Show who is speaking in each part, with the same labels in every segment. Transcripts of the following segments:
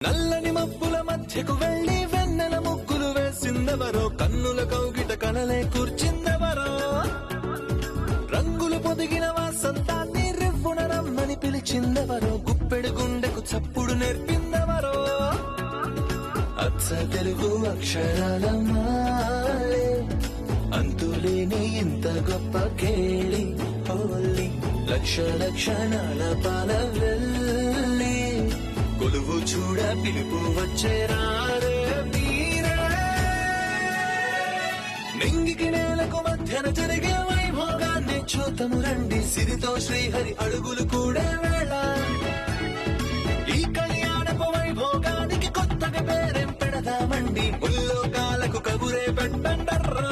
Speaker 1: నల్లని మబ్బుల మధ్యకు వెళ్లి వెన్నెల ముగ్గులు వేసిందెవరో, కన్నుల కౌగిట కలలే కూర్చిందెవరో, రంగులు పొదిగిన వాసంతాన్ని రివ్వున రమ్మని పిలిచిందెవరో, గుప్పెడు గుండెకు చప్పుడు నేర్పిందెవరో, అచ్చ తెలుగు అక్షరాల మాలే అంతులేని ఇంత గొప్ప కేళి హోలీ, లక్ష లక్షణాల పాల వెళ్ళి కొలువు చూడ పిలుపు వచ్చేరారే మీరే, నింగికి నేలకు మధ్యన జరిగే వైభోగాన్ని చూతము రండి, సిరితో శ్రీహరి అడుగులు కూడే వేళ, ఈ కళ్యాణపు వైభోగానికి కొత్తగా పేరేం పెడదామండి, ముల్లోకాలకు కబురే పెట్టండర్రా.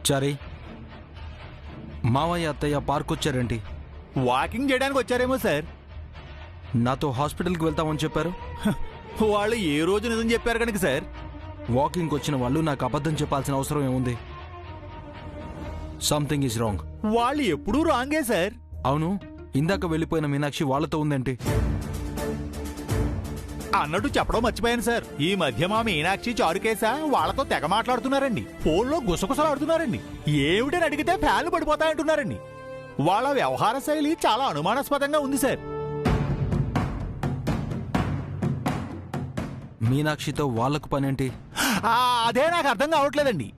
Speaker 2: చారి, మావయ్య అత్తయ్య పార్క్ వచ్చారేంటి?
Speaker 3: వాకింగ్ చేయడానికి వచ్చారేమో సార్.
Speaker 2: నాతో హాస్పిటల్కి వెళ్తామని చెప్పారు.
Speaker 3: వాళ్ళు ఏ రోజు నిజం చెప్పారు కనుక సార్.
Speaker 2: వాకింగ్కి వచ్చిన వాళ్ళు నాకు అబద్ధం చెప్పాల్సిన అవసరం ఏముంది? Something is wrong.
Speaker 3: వాళ్ళు ఎప్పుడూ రాంగే సార్.
Speaker 2: అవును, ఇందాక వెళ్ళిపోయిన మీనాక్షి వాళ్ళతో ఉందేంటి?
Speaker 3: అన్నట్టు చెప్పడం మర్చిపోయాను సార్. ఈ మధ్య మా మీనాక్షి చారుకేసా వాళ్ళతో తెగ మాట్లాడుతున్నారండి. ఫోన్లో గుసగుసలాడుతున్నారండి. ఏమిటని అడిగితే ఫ్యాన్లు పడిపోతాయంటున్నారండి. వాళ్ళ వ్యవహార శైలి చాలా అనుమానాస్పదంగా ఉంది సార్.
Speaker 2: మీనాక్షితో వాళ్లకు పనేంటి?
Speaker 3: అదే నాకు అర్థం కావట్లేదండి.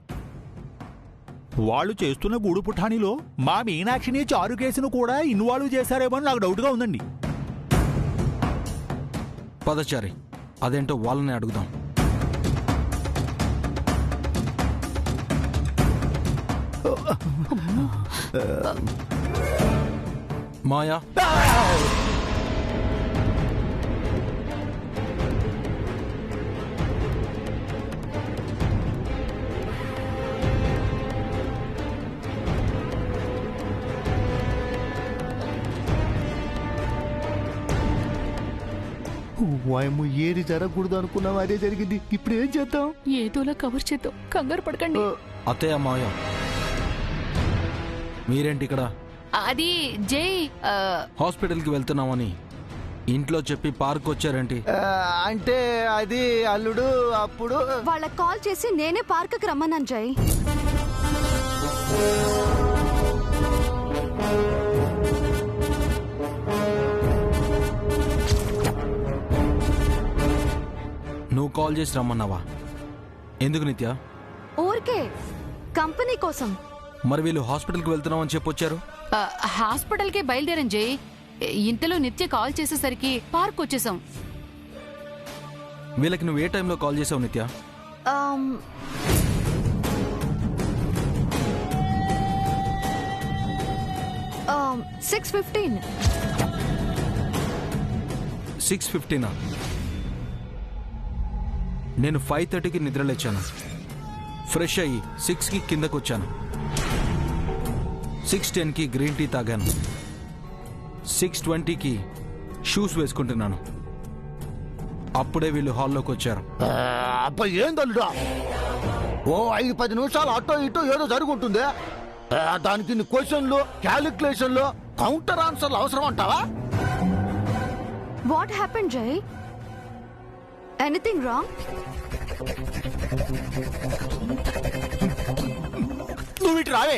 Speaker 3: వాళ్ళు చేస్తున్న గూడు పుఠానిలో మా మీనాక్షిని చారుకేసును కూడా ఇన్వాల్వ్ చేశారేమో అని నాకు డౌట్గా ఉందండి.
Speaker 2: పదచారి, అదేంటో వాళ్ళని అడుగుదాం. మాయా,
Speaker 4: వాయము ఏది జరగకూడదు అనుకున్నాం, అదే జరిగింది. ఇప్పుడు ఏం చేద్దాం?
Speaker 5: ఏదోలా కవర్ చేద్దాం, కంగారు పడకండి.
Speaker 2: అత్తయ్య మాయా, మీరేంటి ఇక్కడ?
Speaker 5: అది జై
Speaker 2: హాస్పిటల్కి వెళ్తున్నామని ఇంట్లో చెప్పి పార్క్ వచ్చారేంటి?
Speaker 4: అంటే అది అల్లుడు అప్పుడు
Speaker 6: వాళ్ళకి కాల్ చేసి నేనే పార్క్కి రమ్మన్నాను జై.
Speaker 2: నువ్వు కాల్ చేసి రమ్మన్నావా? ఎందుకు నిత్య?
Speaker 6: ఊరికే కంపెనీ కోసం.
Speaker 2: మరి వీళ్ళు హాస్పిటల్కి వెళ్తున్నామని చెప్పొచ్చారు.
Speaker 5: హాస్పిటల్కే బయలుదేరం జై. ఇంతలో నిత్య కాల్ చేసేసరికి పార్క్ వచ్చేసాం.
Speaker 2: వీళ్ళకి నువ్వు ఏ టైంలో కాల్ చేసావు నిత్య?
Speaker 6: 6:15.
Speaker 2: 6:15. నేను 5:30కి నిద్రలేచాను. ఫ్రెష్ అయ్యి 6కి కిందకు వచ్చాను. 6:10కి గ్రీన్ టీ తాగాను. 6:20కి షూస్ వేసుకుంటున్నాను. అప్పుడే వీళ్ళు హాల్లోకి వచ్చారు.
Speaker 4: ఏం తల్లుడా, ఓ 5-10 నిమిషాలు అటో ఇటో ఏదో జరుగుంటుంది. దానికి నీ క్వశ్చన్లు, క్యాలిక్యులేషన్లు, కౌంటర్ ఆన్సర్లు అవసరం అంటావా?
Speaker 6: వాట్ హ్యాపెన్ జై? Anything wrong?
Speaker 3: నువ్వు ఇటు రావే.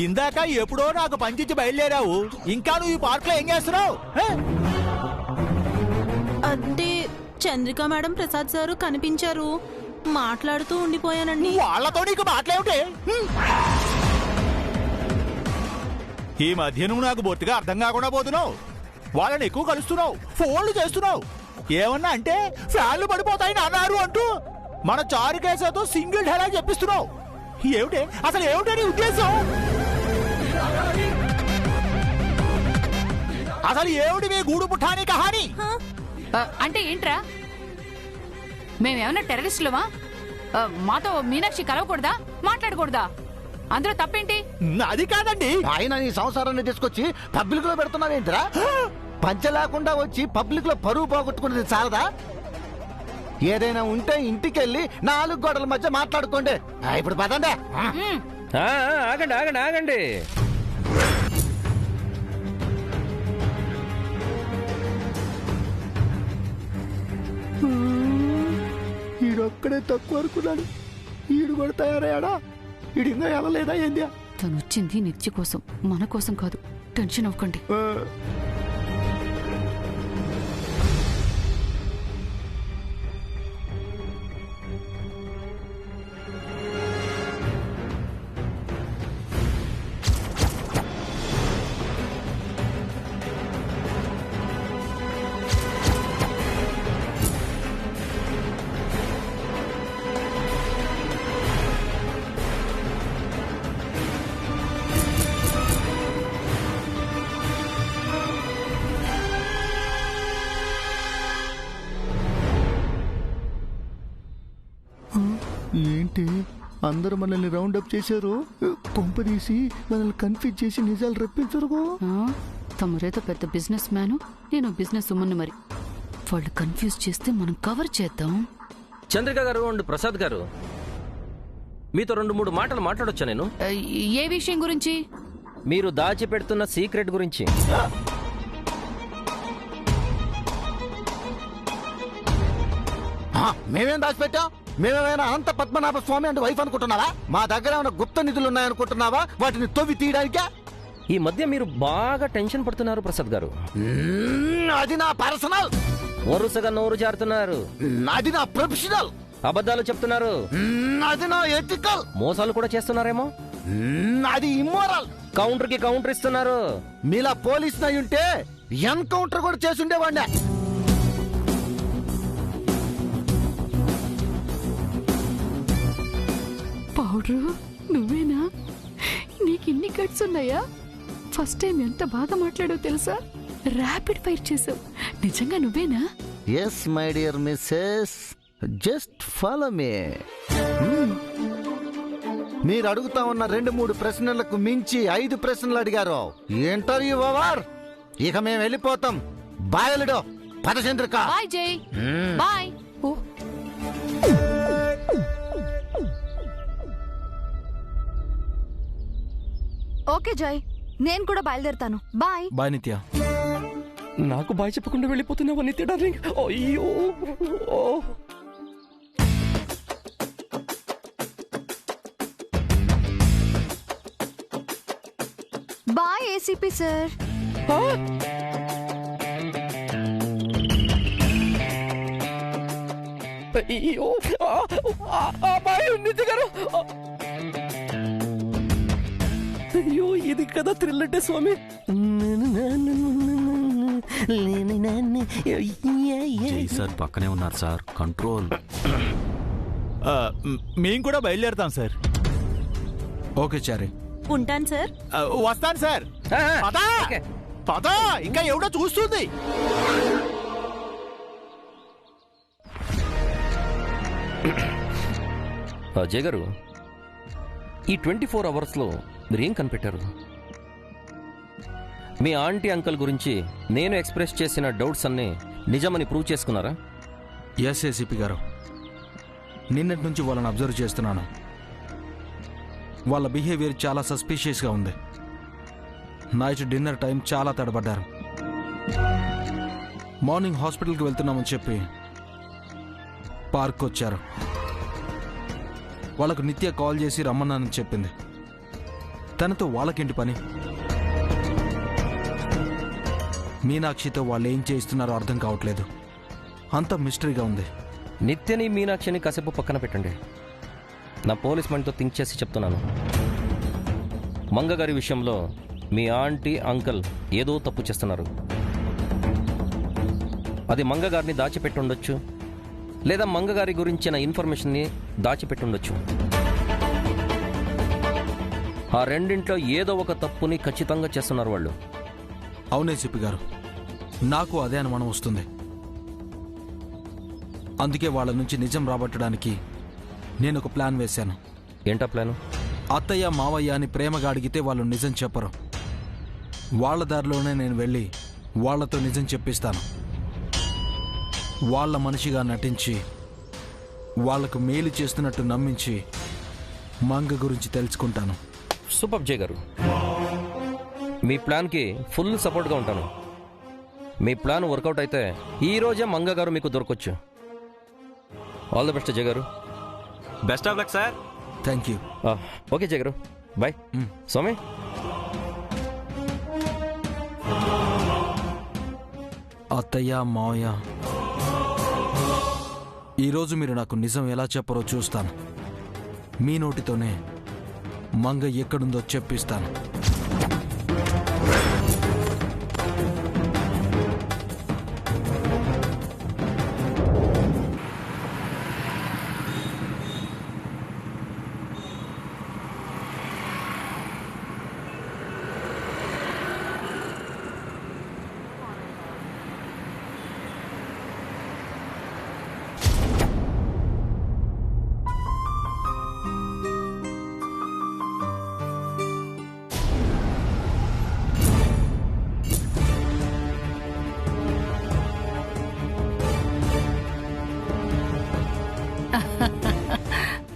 Speaker 3: ఇందాక ఎప్పుడో నాకు పంచించి బయలుదేరావు, ఇంకా నువ్వు ఈ పార్క్ లో ఏం చేస్తున్నావు?
Speaker 7: అంటే చంద్రిక మేడం, ప్రసాద్ సారు కనిపించారు, మాట్లాడుతూ ఉండిపోయానండి.
Speaker 3: వాళ్ళతో నీకు మాట్లాడే ఈ మధ్య నువ్వు నాకు బొత్తిగా అర్థం కాకుండా పోతున్నావు. వాళ్ళని ఎక్కువ కలుస్తున్నావు, ఫోన్లు చేస్తున్నావు. ఏమన్నా అంటే ఫ్యాన్లు పడిపోతాయని అన్నారు అంటూ మన చారుకేసతో సింగిల్ డైలాగ్ చెప్పిస్తున్నావు. ఏమిటే అసలు, ఏమిటే నీ ఉద్దేశం? అసలు ఏమిటి మీ గూడు పుఠాని కహాని?
Speaker 5: అంటే ఏంట్రా, మేమేమన్నా టెర్రరిస్టులమా? మాతో మీనాక్షి కలవకూడదా, మాట్లాడకూడదా? అందులో తప్పేంటి?
Speaker 3: అది కాదండి.
Speaker 4: ఆయన నీ సంసారాన్ని తీసుకొచ్చి పబ్లిక్ లో పెడుతున్నావేంటిరా? పంచ లేకుండా వచ్చి పబ్లిక్ లో పరువు పోగొట్టుకున్నది చాలదా? ఏదైనా ఉంటే ఇంటికెళ్ళి 4 గోడల మధ్య మాట్లాడుకోండి. ఇప్పుడు పదండి.
Speaker 8: ఆగండి ఆగండి ఆగండి.
Speaker 4: ఈడొక్కడే తక్కువ అనుకున్నాడు. ఈడు కూడా తయారయ్యాడా? ఈడు ఇంకా వెళ్ళలేదా ఏంది?
Speaker 5: తను వచ్చింది నిత్య కోసం, మన కోసం కాదు. టెన్షన్ అవ్వకండి.
Speaker 4: ఏంటి అందరూ మనల్ని రౌండ్ అప్ చేశారు? కొంపదీసి మనల్ని కన్ఫ్యూజ్ చేసి నిజాలు రప్పించరు.
Speaker 5: తమరేదో పెద్ద బిజినెస్ మ్యాను, నేను బిజినెస్ ఉమ్మని. మరి వాళ్ళు కన్ఫ్యూజ్ చేస్తే మనం కవర్ చేద్దాం.
Speaker 8: చంద్రిక గారు అండ్ ప్రసాద్ గారు, మీతో 2-3 మాటలు మాట్లాడొచ్చా నేను?
Speaker 5: ఏ విషయం గురించి?
Speaker 8: మీరు దాచిపెడుతున్న సీక్రెట్ గురించి.
Speaker 4: మేమేం దాచిపెట్టాం? మేమేమైనా అనంత పద్మనాభ స్వామి అంటే వైఫ్ అనుకుంటున్నావా? మా దగ్గర ఏమైనా గుప్త నిధులు ఉన్నాయనుకుంటున్నావా? వాటిని తవ్వి తీయడానికే.
Speaker 8: ఈ మధ్య మీరు బాగా టెన్షన్ పడుతున్నారు ప్రసాద్ గారు.
Speaker 4: అది నా పర్సనల్.
Speaker 8: వరుసగా నోరు జారుతున్నారు.
Speaker 4: అది నా ప్రొఫెషనల్.
Speaker 8: అబద్ధాలు చెప్తున్నారు.
Speaker 4: అది నా ఎథికల్.
Speaker 8: మోసాలు కూడా చేస్తున్నారేమో.
Speaker 4: అది ఇమ్మోరల్.
Speaker 8: కౌంటర్ కి కౌంటర్ ఇస్తున్నారు.
Speaker 4: మీలా పోలీస్ అయి ఉంటే ఎన్కౌంటర్ కూడా చేసి ఉండేవాడిని.
Speaker 5: పౌడరు నువ్వేనా? నీకు ఇన్ని కట్స్ ఉన్నాయా? ఫస్ట్ టైం ఎంత బాగా మాట్లాడో తెలుసా? ర్యాపిడ్ ఫైర్ చేసావు. నిజంగా నువ్వేనా?
Speaker 4: Yes my dear Mrs, just follow me. మీరు అడుగుతా ఉన్న 2-3 ప్రశ్నలకు మించి 5 ప్రశ్నలు అడిగారు. Interview over. ఇక మేము వెళ్ళిపోతాం. బాయలుడో పదచంద్రిక.
Speaker 5: బాయ్ జై. బాయ్. ఓ
Speaker 6: ఓకే జై, నేను కూడా బయలుదేరుతాను. బాయ్.
Speaker 2: బాయ్ నిత్య.
Speaker 8: నాకు బాయ్ చెప్పకుండా వెళ్ళిపోతున్నావా నిత్య డార్లింగ్? అయ్యో.
Speaker 6: Bye ACP sir.
Speaker 8: అయ్యో బాయ్ నిత్య గారు. అయ్యో ఇది కదా థ్రిల్ అంటే స్వామి.
Speaker 2: సార్ పక్కనే ఉన్నారు సార్, కంట్రోల్.
Speaker 3: మేము కూడా బయలుదేరుతాం సార్.
Speaker 2: ఓకే చారీ.
Speaker 7: ఉంటాను సార్.
Speaker 3: వస్తాను సార్. పదా పదా, ఇంకా ఎవడో చూస్తుంది.
Speaker 8: అజయ్ గారు, ఈ 24 అవర్స్లో మీరేం కనిపెట్టారు? మీ ఆంటీ అంకల్ గురించి నేను ఎక్స్ప్రెస్ చేసిన డౌట్స్ అన్నీ నిజమని ప్రూవ్ చేసుకున్నారా?
Speaker 2: ఎస్ ఏసీపీ గారు, నిన్నటి నుంచి వాళ్ళని అబ్జర్వ్ చేస్తున్నాను. వాళ్ళ బిహేవియర్ చాలా సస్పిషియస్గా ఉంది. నైట్ డిన్నర్ టైం చాలా తడబడ్డారు. మార్నింగ్ హాస్పిటల్కి వెళ్తున్నామని చెప్పి పార్క్ వచ్చారు. వాళ్ళకు నిత్య కాల్ చేసి రమ్మన్నానని చెప్పింది. తనతో వాళ్ళకేంటి పని? మీనాక్షితో వాళ్ళు ఏం చేయిస్తున్నారో అర్థం కావట్లేదు. అంత మిస్టరీగా ఉంది.
Speaker 8: నిత్యని మీనాక్షిని కాసేపు పక్కన పెట్టండి. నా పోలీస్ మైండ్తో థింక్ చేసి చెప్తున్నాను. మంగగారి విషయంలో మీ ఆంటీ అంకల్ ఏదో తప్పు చేస్తున్నారు. అది మంగగారిని దాచిపెట్టుండొచ్చు, లేదా మంగగారి గురించిన ఇన్ఫర్మేషన్ని దాచిపెట్టుండొచ్చు. ఆ రెండింట్లో ఏదో ఒక తప్పుని ఖచ్చితంగా చేస్తున్నారు వాళ్ళు.
Speaker 2: అవునే సిపి గారు, నాకు అదే అనుమానం వస్తుంది. అందుకే వాళ్ళ నుంచి నిజం రాబట్టడానికి నేను ఒక ప్లాన్ వేశాను.
Speaker 8: ఏంటా ప్లాను?
Speaker 2: అత్తయ్య మావయ్య అని ప్రేమగా అడిగితే వాళ్ళు నిజం చెప్పరు. వాళ్ళ దారిలోనే నేను వెళ్ళి వాళ్లతో నిజం చెప్పిస్తాను. వాళ్ళ మనిషిగా నటించి వాళ్లకు మేలు చేస్తున్నట్టు నమ్మించి మంగ గురించి తెలుసుకుంటాను.
Speaker 8: సూపర్ జయ్ గారు, మీ ప్లాన్కి ఫుల్ సపోర్ట్గా ఉంటాను. మీ ప్లాన్ వర్కౌట్ అయితే ఈ రోజే మంగ గారు మీకు దొరకొచ్చు. All the best Jay garu.
Speaker 9: Best of luck sir.
Speaker 2: Thank you.
Speaker 8: Okay Jay garu, bye. స్వామి,
Speaker 2: అత్తయ్య మావయ్య, ఈరోజు మీరు నాకు నిజం ఎలా చెప్పరో చూస్తాను. మీ నోటితోనే మంగ ఎక్కడుందో చెప్పిస్తాను.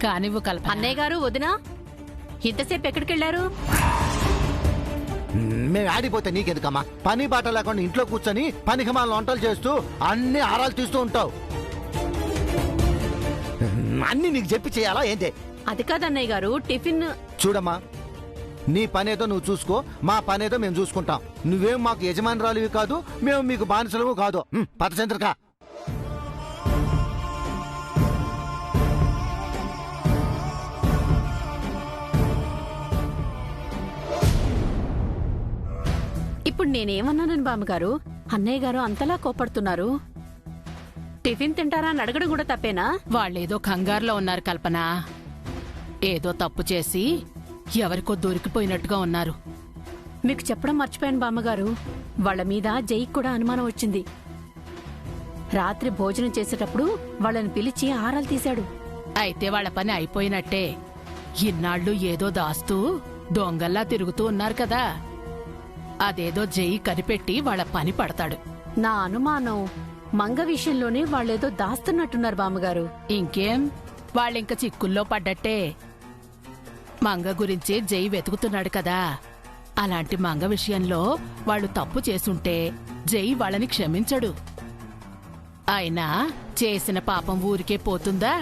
Speaker 10: కానివ్వు కల్పన.
Speaker 11: అన్నయ్య గారు, వదినా ఇంతసేపు ఎక్కడికి వెళ్ళారు?
Speaker 4: మేము ఆడిపోతే నీకెందుకమ్మా? పని బాట లేకుండా ఇంట్లో కూర్చొని పనికిమాల వంటలు చేస్తూ అన్ని ఆరాలు తీస్తూ ఉంటావు. అన్ని నీకు చెప్పి చేయాలా ఏంటి?
Speaker 11: అది కాదు అన్నయ్య గారు, టిఫిన్.
Speaker 4: చూడమ్మా, నీ పనేదో నువ్వు చూసుకో, మా పనేదో మేము చూసుకుంటాం. నువ్వేం మాకు యజమానురాలివి కాదు, మేము మీకు బానిసలము కాదు. పద చంద్రిక.
Speaker 11: ఇప్పుడు నేనేమన్నానని బామ్మగారు? అన్నయ్య గారు అంతలా కోపడుతున్నారు. టిఫిన్ తింటారా అని అడగడం కూడా తప్పేనా?
Speaker 10: వాళ్ళేదో కంగారులో ఉన్నారు కల్పన. ఏదో తప్పు చేసి ఎవరికో దొరికిపోయినట్టుగా ఉన్నారు.
Speaker 11: మీకు చెప్పడం మర్చిపోయాను బామ్మగారు, వాళ్ళ మీద జైకి కూడా అనుమానం వచ్చింది. రాత్రి భోజనం చేసేటప్పుడు వాళ్ళని పిలిచి ఆరాలు తీశాడు.
Speaker 10: అయితే వాళ్ళ పని అయిపోయినట్టే. ఇన్నాళ్ళు ఏదో దాస్తూ దొంగల్లా తిరుగుతూ ఉన్నారు కదా, అదేదో జై కనిపెట్టి వాళ్ళ పని పడతాడు.
Speaker 11: నా అనుమానం మంగ విషయంలోనే వాళ్ళేదో దాస్తున్నట్టున్నారు బామ్మగారు.
Speaker 10: ఇంకేం, వాళ్ళింక చిక్కుల్లో పడ్డట్టే. మంగ గురించే జై వెతుకుతున్నాడు కదా. అలాంటి మంగ విషయంలో వాళ్ళు తప్పు చేసుంటే జై వాళ్ళని క్షమించడు. అయినా చేసిన పాపం ఊరికే పోతుందా?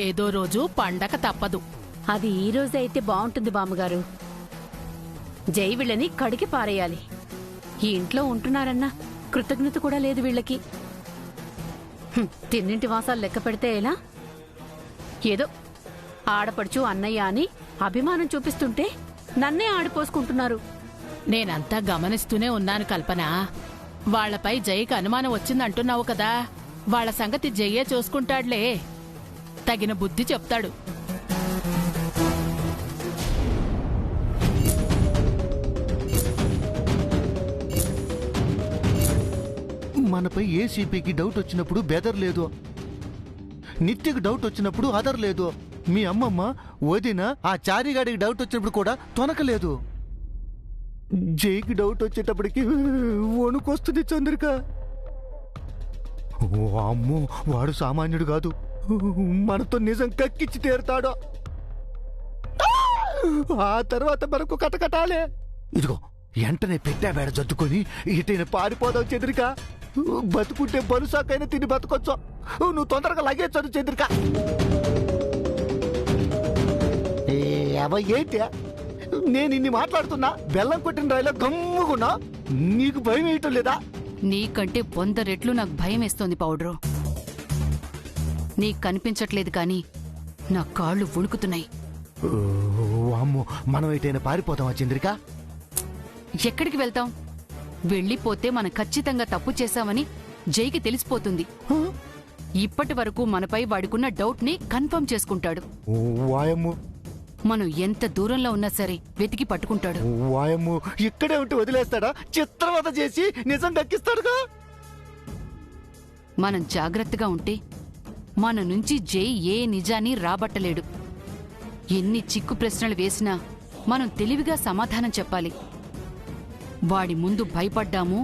Speaker 10: ఏదో రోజు పండగ తప్పదు.
Speaker 11: అది ఈ రోజే అయితే బాగుంటుంది బామ్మగారు. జై వీళ్ళని కడిగి పారేయాలి. ఈ ఇంట్లో ఉంటున్నారన్న కృతజ్ఞత కూడా లేదు వీళ్ళకి. తిన్నింటి వాసాలు లెక్క పెడితే ఎలా? ఏదో ఆడపడుచు అన్నయ్య అని అభిమానం చూపిస్తుంటే నన్నే ఆడిపోసుకుంటున్నారు.
Speaker 10: నేనంతా గమనిస్తూనే ఉన్నాను కల్పన. వాళ్లపై జైకి అనుమానం వచ్చిందంటున్నావు కదా, వాళ్ల సంగతి జయ్యే చూసుకుంటాడులే. తగిన బుద్ధి చెప్తాడు.
Speaker 4: మనపై ఏసీపీకి డౌట్ వచ్చినప్పుడు బెదర్ లేదు, నిత్యకు డౌట్ వచ్చినప్పుడు అదర్ లేదు. మీ అమ్మమ్మ వదిన ఆ చారిగాడికి డౌట్ వచ్చినప్పుడు కూడా తొనకలేదు. జైకి డౌట్ వచ్చేటప్పటికి వణుకొస్తుంది చంద్రిక. ఓ అమ్మో, వాడు సామాన్యుడు కాదు, మనతో నిజం కక్కిచ్చి తీరుతాడు. ఆ తర్వాత మనకు కటకటాలే. ఇదిగో వెంటనే పెట్టా బేడ జద్దుకొని ఇటైనా పారిపోదావు చంద్రిక. బతుకుంటే బరుసాకైనా తిని బతకొచ్చు. నువ్వు తొందరగా లగేచ్చు చంద్రిక. ఏంటి నేను ఇన్ని మాట్లాడుతున్నా, బెల్లం కొట్టిన రాయిలో గమ్ముకున్నా. నీకు భయం వేయటం లేదా?
Speaker 5: నీకంటే 100 రెట్లు నాకు భయం వేస్తోంది పౌడరు. నీకు కనిపించట్లేదు కానీ నా కాళ్ళు వణుకుతున్నాయి.
Speaker 4: అమ్మో, మనం ఎటైనా పారిపోతామా చంద్రిక?
Speaker 5: ఎక్కడికి వెళ్తాం? వెళ్ళిపోతే మనం ఖచ్చితంగా తప్పు చేశామని జైకి తెలిసిపోతుంది. ఇప్పటి వరకు మనపై వాడుకున్న డౌట్ ని కన్ఫర్మ్ చేసుకుంటాడు.
Speaker 4: వాయమ్మో,
Speaker 10: మనం ఎంత దూరంలో ఉన్నా సరే వెతికి పట్టుకుంటాడు.
Speaker 4: వాయమ్ము, ఇక్కడే ఉంటే వదిలేస్తాడా? చిత్రవద చేసి నిజం దక్కిస్తాడుగా.
Speaker 10: మనం జాగ్రత్తగా ఉంటే మన నుంచి జై ఏ నిజాన్ని రాబట్టలేడు. ఎన్ని చిక్కు ప్రశ్నలు వేసినా మనం తెలివిగా సమాధానం చెప్పాలి. వాడి ముందు భయపడ్డాము,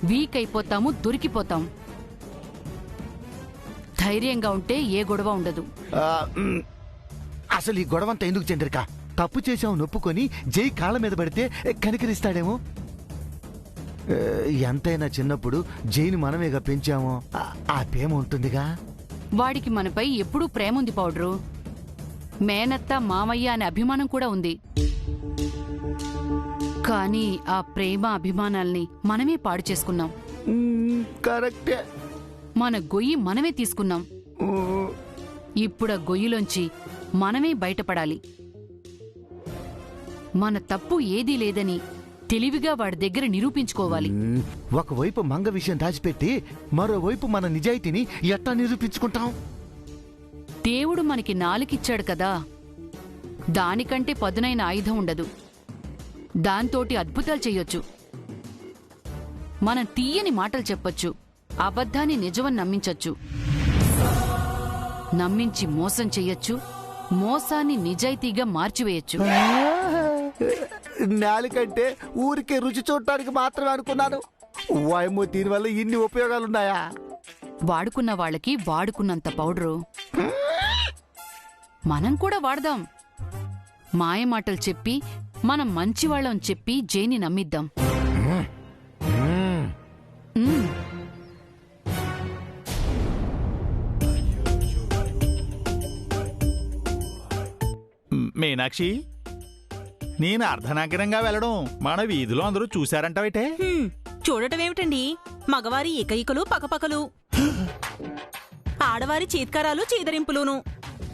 Speaker 10: వీక్ అయిపోతాము, దొరికిపోతాం. ధైర్యంగా ఉంటే ఏ గొడవ ఉండదు.
Speaker 4: అసలు ఈ గొడవంతా ఎందుకు చంద్రిక? తప్పు చేసావు నొప్పుకొని జై కాళ్ళ మీద పడితే కనికరిస్తాడేమో. ఎంతైనా చిన్నప్పుడు జైని మనమేగా పెంచామో, ఆ ప్రేమ ఉంటుందిగా.
Speaker 10: వాడికి మనపై ఎప్పుడూ ప్రేముంది పౌడ్రు. మేనత్త మామయ్య అనే అభిమానం కూడా ఉంది. కానీ ఆ ప్రేమ అభిమానాల్ని మనమే పాడు చేసుకున్నాం.
Speaker 4: కరెక్టే.
Speaker 10: మన గొయ్యి మనమే తీసుకున్నాం. ఇప్పుడు ఆ గొయ్యిలోంచి మనమే బయటపడాలి. మన తప్పు ఏదీ లేదని తెలివిగా వాడి దగ్గర నిరూపించుకోవాలి.
Speaker 4: ఒకవైపు మంగ విషయం దాచిపెట్టి మరోవైపు మన నిజాయితీని ఎట్టా నిరూపించుకుంటాం?
Speaker 10: దేవుడు మనకి నాలుకిచ్చాడు కదా, దానికంటే పదునైన ఆయుధం ఉండదు. దాంతోటి అద్భుతాలు చెయ్యొచ్చు. మనం తీయని మాటలు చెప్పొచ్చు, అబద్ధాన్ని నిజమని నమ్మించొచ్చు, నమ్మించి మోసం చెయ్యొచ్చు, మోసాన్ని నిజాయితీగా మార్చివేయొచ్చు.
Speaker 4: నాలుకంటే ఊరికే రుచి చూడటానికి మాత్రమే అనుకున్నాను. వాయమ్మో, దీనివల్ల ఇన్ని ఉపయోగాలున్నాయా?
Speaker 10: వాడుకున్న వాళ్ళకి వాడుకున్నంత పౌడరు మనం కూడా వాడదాం. మాయమాటలు చెప్పి మనం మంచివాళ్ళం చెప్పి జైని నమ్మిద్దాం.
Speaker 3: మీనాక్షి, నేను అర్ధనగరంగా వెళ్ళడం మన వీధిలో అందరూ చూశారంటావేటే?
Speaker 7: చూడటమేమిటండి, మగవారి ఇకయికలు పకపకలు, ఆడవారి చీత్కారాలు చీదరింపులును.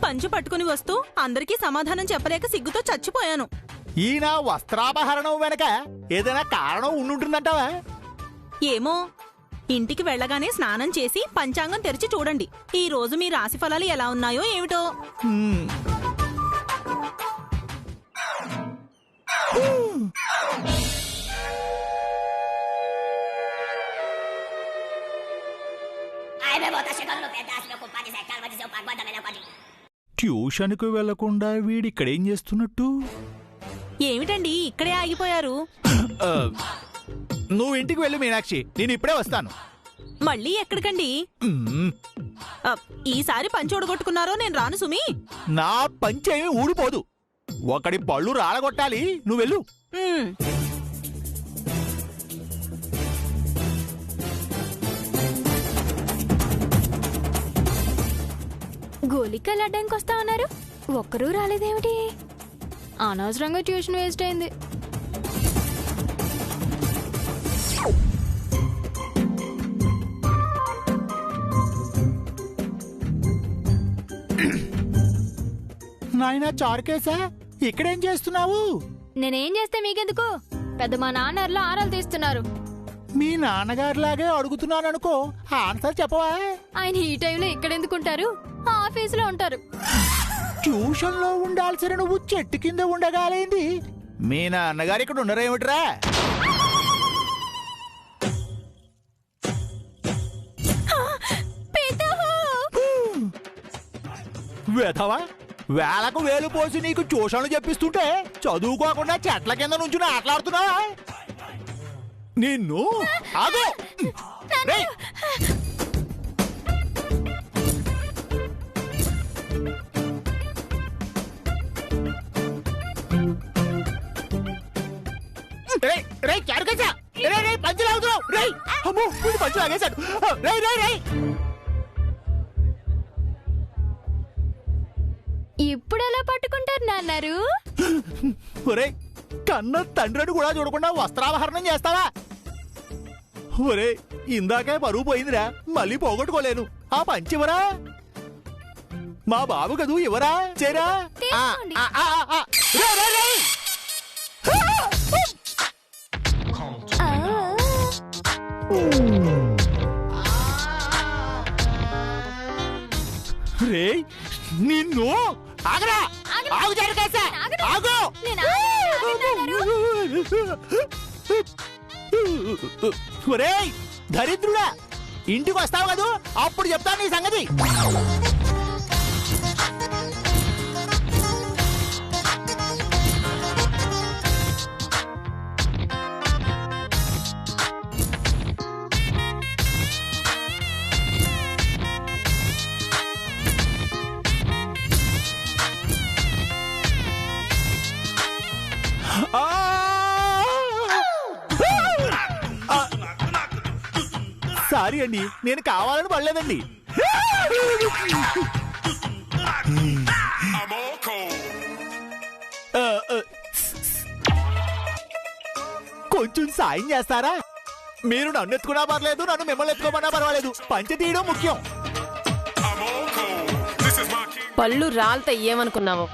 Speaker 7: పంచు పట్టుకుని వస్తూ అందరికీ సమాధానం చెప్పలేక సిగ్గుతో చచ్చిపోయాను.
Speaker 3: ఈయన వస్త్రాపహరణం వెనక ఏదైనా కారణం ఉండుంటుందంటావా?
Speaker 7: ఏమో, ఇంటికి వెళ్ళగానే స్నానం చేసి పంచాంగం తెరిచి చూడండి. ఈ రోజు మీ రాశి ఫలాలు ఎలా ఉన్నాయో ఏమిటో.
Speaker 3: ట్యూషన్కు వెళ్లకుండా వీడిక్కడేం చేస్తున్నట్టు?
Speaker 7: ఏమిటండి ఇక్కడే ఆగిపోయారు?
Speaker 3: నువ్వు ఇంటికి వెళ్ళు మీనాక్షి, నేను ఇప్పుడే వస్తాను.
Speaker 7: మళ్ళీ ఎక్కడికండి? ఈసారి పంచి ఊడగొట్టుకున్నారో నేను రాను సుమి.
Speaker 3: నా పంచేమి ఊడిపోదు, ఒకడి పళ్ళు రాలగొట్టాలి. నువ్వు వెళ్ళు.
Speaker 6: గోలికలు అడ్డానికి వస్తా ఉన్నారు, ఒక్కరూ రాలేదేమిటి? అనవసరంగా ట్యూషన్ వేస్ట్ అయింది.
Speaker 3: నాయనా చారుకేసా, ఇక్కడేం చేస్తున్నావు?
Speaker 6: నేనేం చేస్తే మీకెందుకు? పెద్ద మా నాన్నర్లో ఆరాలు తీస్తున్నారు.
Speaker 3: మీ నాన్నగారిలాగే అడుగుతున్నాననుకో, ఆన్సర్ చెప్పవా?
Speaker 6: ఆయన ఈ టైంలో ఇక్కడెందుకుంటారు? ఆఫీసులో ఉంటారు.
Speaker 3: ట్యూషన్ లో ఉండాల్సిన నువ్వు చెట్టు కింద ఉండగాలేంది? మీ నాన్నగారు ఇక్కడ ఉండరేమిట్రా? వెధవా, వేలకు వేలు పోసి నీకు ట్యూషన్లు చెప్పిస్తుంటే చదువుకోకుండా చెట్ల కింద నుంచి ఆటలాడుతున్నావా? నిన్ను ఆగు! రేయ్!
Speaker 6: ఇప్పుడు ఎలా పట్టుకుంటారు నాన్నారు?
Speaker 3: ఒరే, కన్న తండ్రిని కూడా చూడకుండా వస్త్రాపహరణం చేస్తావా? ఒరే, ఇందాకే పరువు పోయిందిరా, మళ్ళీ పోగొట్టుకోలేను. ఆ పంచివరా, మా బాబు కదూ, ఇవరా చేరా. రే, నిన్ను ఆగరా! ఆగు జరకేసా ఆగు ఒరేయ్ దరిద్రుడా ఇంటికి వస్తావు కదూ అప్పుడు చెప్తాను నీ సంగతి. సారీ అండి, నేను కావాలని పడలేదండి. కొంచెం సాయం చేస్తారా? మీరు నన్ను ఎత్తుకున్నా పర్లేదు, నన్ను మిమ్మల్ని ఎత్తుకోమన్నా పర్వాలేదు, పంచె తీయడం ముఖ్యం.
Speaker 12: పళ్ళు రాలితే ఏమనుకున్నావు?